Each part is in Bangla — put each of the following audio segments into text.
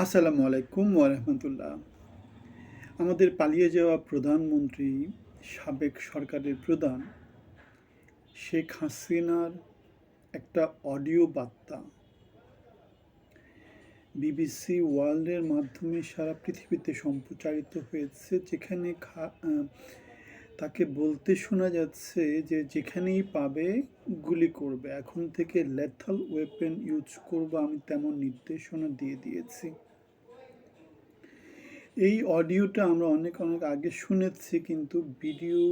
আসসালামু আলাইকুম ওয়া রাহমাতুল্লাহ। আমাদের পালিয়ে যাওয়া প্রধানমন্ত্রী, সাবেক সরকারের প্রধান শেখ হাসিনার একটা অডিও বার্তা বিবিসি ওয়ার্ল্ডের মাধ্যমে সারা পৃথিবীতে সম্প্রচারিত হয়েছে, যেখানে তাকে বলতে শোনা যাচ্ছে যে যেখানেই পাবে গুলি করবে, এখন থেকে লেথাল ওয়েপেন ইউজ করবো, আমি তেমন নির্দেশনা দিয়ে দিয়েছি। এই অডিওটা আমরা অনেক অনেক আগে শুনেছি, কিন্তু ভিডিও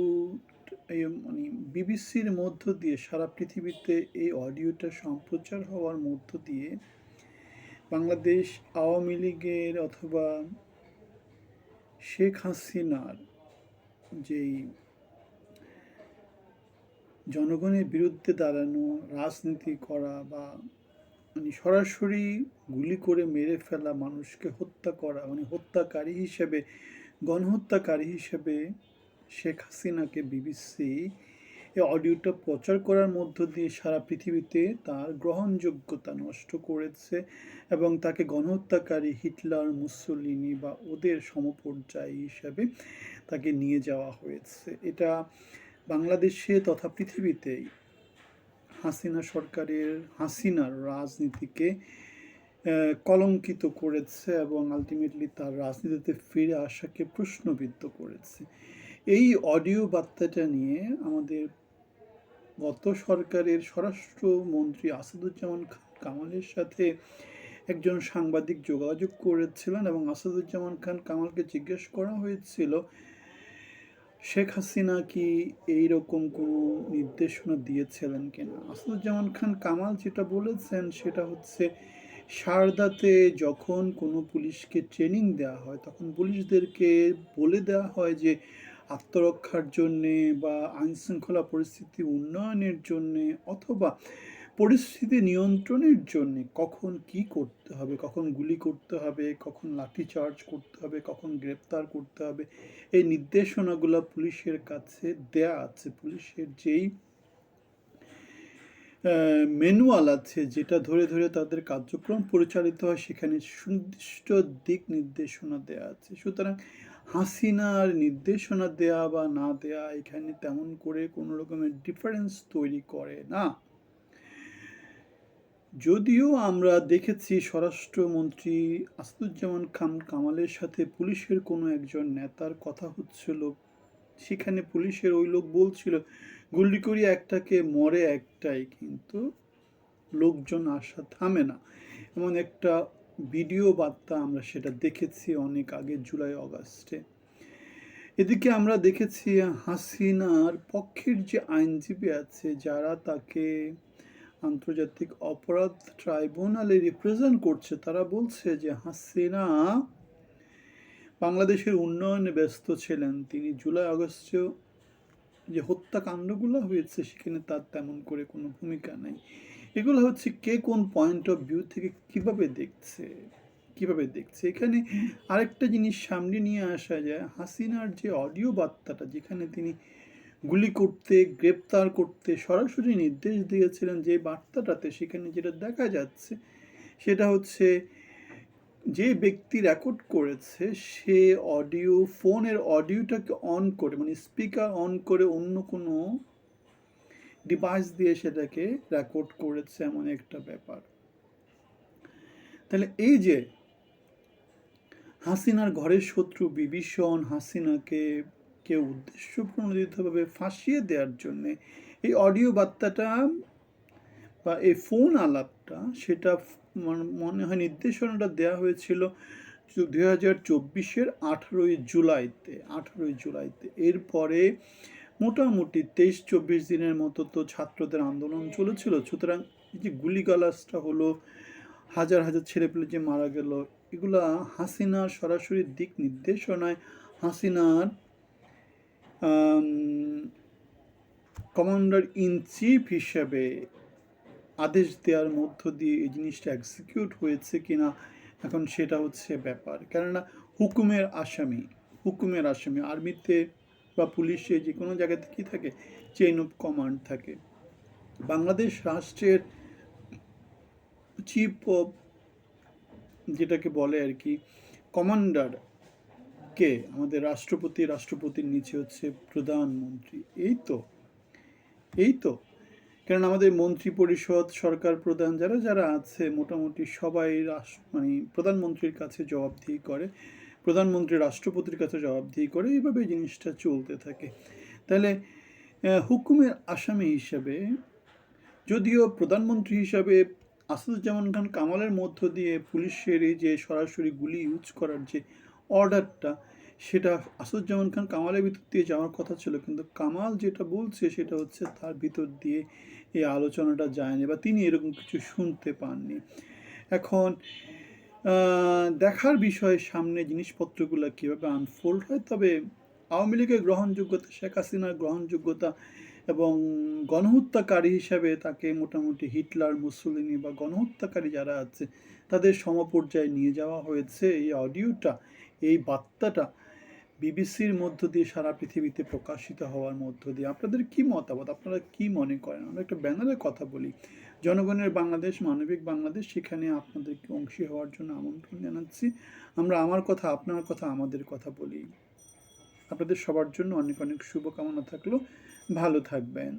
মানে বিবিসির মধ্য দিয়ে সারা পৃথিবীতে এই অডিওটা সম্প্রচার হওয়ার মধ্য দিয়ে বাংলাদেশ আওয়ামী লীগের অথবা শেখ হাসিনার যেই জনগণের বিরুদ্ধে দাঁড়ানো, রাজনীতি করা বা মানে সরাসরি গুলি করে মেরে ফেলা, মানুষকে হত্যা করা, মানে হত্যাকারী হিসেবে, গণহত্যাকারী হিসেবে শেখ হাসিনাকে বিবিসি এই অডিওটা প্রচার করার মধ্য দিয়ে সারা পৃথিবীতে তার গ্রহণযোগ্যতা নষ্ট করেছে এবং তাকে গণহত্যাকারী, হিটলার, মুসোলিনি বা ওদের সমপর্যায় হিসাবে তাকে নিয়ে যাওয়া হয়েছে। এটা বাংলাদেশে তথা পৃথিবীতেই হাসিনা সরকারের, হাসিনার রাজনীতিকে কলঙ্কিত করেছে এবং আলটিমেটলি তার রাজনীতিতে ফিরে আসাকে প্রশ্নবিদ্ধ করেছে। এই অডিও বার্তাটা নিয়ে আমাদের গত সরকারের স্বরাষ্ট্রমন্ত্রী আসাদুজ্জামান খান কামালের সাথে একজন সাংবাদিক যোগাযোগ করেছিলেন এবং আসাদুজ্জামান খান কামালকে জিজ্ঞেস করা হয়েছিল শেখ হাসিনা কি এইরকম কোনো নির্দেশনা দিয়েছিলেন কিনা। আসাদুজ্জামান খান কামাল যেটা বলেছেন সেটা হচ্ছে, শারদাতে যখন কোনো পুলিশকে ট্রেনিং দেওয়া হয় তখন পুলিশদেরকে বলে দেওয়া হয় যে আত্মরক্ষার জন্যে বা আইনশৃঙ্খলা পরিস্থিতি উন্নয়নের জন্যে অথবা পরিস্থিতি নিয়ন্ত্রণের জন্য কখন কি করতে হবে, কখন গুলি করতে হবে, কখন লাঠিচার্জ করতে হবে, কখন গ্রেপ্তার করতে হবে, এই নির্দেশনাগুলো পুলিশের কাছে দেয়া আছে। পুলিশের যেই ম্যানুয়াল আছে, যেটা ধরে ধরে তাদের কার্যক্রম পরিচালিত হয়, সেখানে সুনির্দিষ্ট দিক নির্দেশনা দেয়া আছে। সুতরাং হাসিনার নির্দেশনা দেয়া বা না দেয়া এখানে তেমন করে কোনো রকমের ডিফারেন্স তৈরি করে না। যদিও আমরা দেখেছি স্বরাষ্ট্রমন্ত্রী আসাদুজ্জামান খান কামালের সাথে পুলিশের কোনো একজন নেতার কথা হচ্ছিল, সেখানে পুলিশের ওই লোক বলছিল গুলি করি একটাকে মরে একটাই, কিন্তু লোকজন আসা থামে না, এমন একটা ভিডিও বার্তা আমরা সেটা দেখেছি অনেক আগে, জুলাই অগাস্টে। এদিকে আমরা দেখেছি হাসিনার পক্ষের যে আইনজীবী আছে, যারা তাকে আন্তর্জাতিক অপরাধ ট্রাইব্যুনালে রিপ্রেজেন্ট করছে, তারা বলছে যে হাসিনা বাংলাদেশের উন্নয়নে ব্যস্ত ছিলেন, তিনি জুলাই আগস্টেও যে হত্যাকাণ্ডগুলো হয়েছে সেখানে তার তেমন করে কোনো ভূমিকা নেই। এগুলো হচ্ছে কে কোন পয়েন্ট অফ ভিউ থেকে কিভাবে দেখছে। এখানে আরেকটা জিনিস সামনে নিয়ে আসা যায়, হাসিনার যে অডিও বার্তাটা, যেখানে তিনি গুলি করতে, গ্রেপ্তার করতে সরাসরি নির্দেশ দিয়েছিলেন, যে বার্তাটাতে সেখানে যেটা দেখা যাচ্ছে সেটা হচ্ছে যে ব্যক্তি রেকর্ড করেছে সে ফোনের অডিওটাকে অন করে, মানে স্পিকার অন করে অন্য কোনো ডিভাইস দিয়ে সেটাকে রেকর্ড করেছে, এমন একটা ব্যাপার। তাহলে এই যে হাসিনার ঘরের শত্রু বিভীষণ হাসিনাকে কেউ উদ্দেশ্যপ্রণোদিতভাবে ফাঁসিয়ে দেওয়ার জন্যে এই অডিও বার্তাটা বা এই ফোন আলাপটা, সেটা মনে হয় নির্দেশনাটা দেওয়া হয়েছিল 2024-এর 18ই জুলাইতে। এরপরে মোটামুটি 23-24 দিনের মতো তো ছাত্রদের আন্দোলন চলেছিল। সুতরাং এই যে গুলিগালাজটা হলো, হাজার হাজার ছেলেপেলে যে মারা গেল, এগুলা হাসিনার সরাসরি দিক নির্দেশনায়, হাসিনার কমান্ডার ইন চিফ হিসেবে আদেশ দেওয়ার মধ্য দিয়ে এই জিনিসটা এক্সিকিউট হয়েছে কিনা এখন সেটা হচ্ছে ব্যাপার। কেননা হুকুমের আসামি আর্মিতে বা পুলিশে যে কোনো জায়গাতে কি থাকে, চেইন অফ কমান্ড থাকে। বাংলাদেশ রাষ্ট্রের চিফ অফ যেটাকে বলে আর কি কমান্ডার কে, আমাদের রাষ্ট্রপতির নিচে হচ্ছে প্রধানমন্ত্রী। এই তো কারণ আমাদের মন্ত্রী পরিষদ, সরকার প্রধান যারা যারা আছে মোটামুটি সবাই মানে প্রধানমন্ত্রীর কাছে জবাবদিহি করে, প্রধানমন্ত্রী রাষ্ট্রপতির কাছে জবাবদিহি করে, এইভাবে জিনিসটা চলতে থাকে। তাহলে হুকুমের আসামি হিসেবে, যদিও প্রধানমন্ত্রী হিসাবে আসাদুজ্জামান খান কামালের মধ্য দিয়ে পুলিশের এই যে সরাসরি গুলি ইউজ করার যে অর্ডারটা, সেটা আসাদুজ্জামান খান কামালের ভিতর দিয়ে যাওয়ার কথা ছিল, কিন্তু কামাল যেটা বলছে সেটা হচ্ছে তার ভিতর দিয়ে এই আলোচনাটা যায়নি, বা তিনি এরকম কিছু শুনতে পাননি। এখন দেখার বিষয় সামনে জিনিসপত্রগুলো কীভাবে আনফোল্ড হয়। তবে আওয়ামী লীগের গ্রহণযোগ্যতা, শেখ হাসিনার গ্রহণযোগ্যতা এবং গণহত্যাকারী হিসাবে তাকে মোটামুটি হিটলার, মুসোলিনি বা গণহত্যাকারী যারা আছে তাদের সমপর্যায়ে নিয়ে যাওয়া হয়েছে। এই অডিওটা, এই বার্তাটা বিবিসির মধ্য দিয়ে সারা পৃথিবীতে প্রকাশিত হওয়ার মধ্য দিয়ে আপনাদের কি মতামত, আপনারা কি মনে করেন? আমরা একটা ব্যানারের কথা বলি, জনগণের বাংলাদেশ, মানবিক বাংলাদেশ, সেখানে আপনাদেরকে অংশী হওয়ার জন্য আমন্ত্রণ জানাচ্ছি। আমরা আমার কথা, আপনার কথা, আমাদের কথা বলি। আপনাদের সবার জন্য অনেক অনেক শুভকামনা থাকলো। ভালো থাকবেন।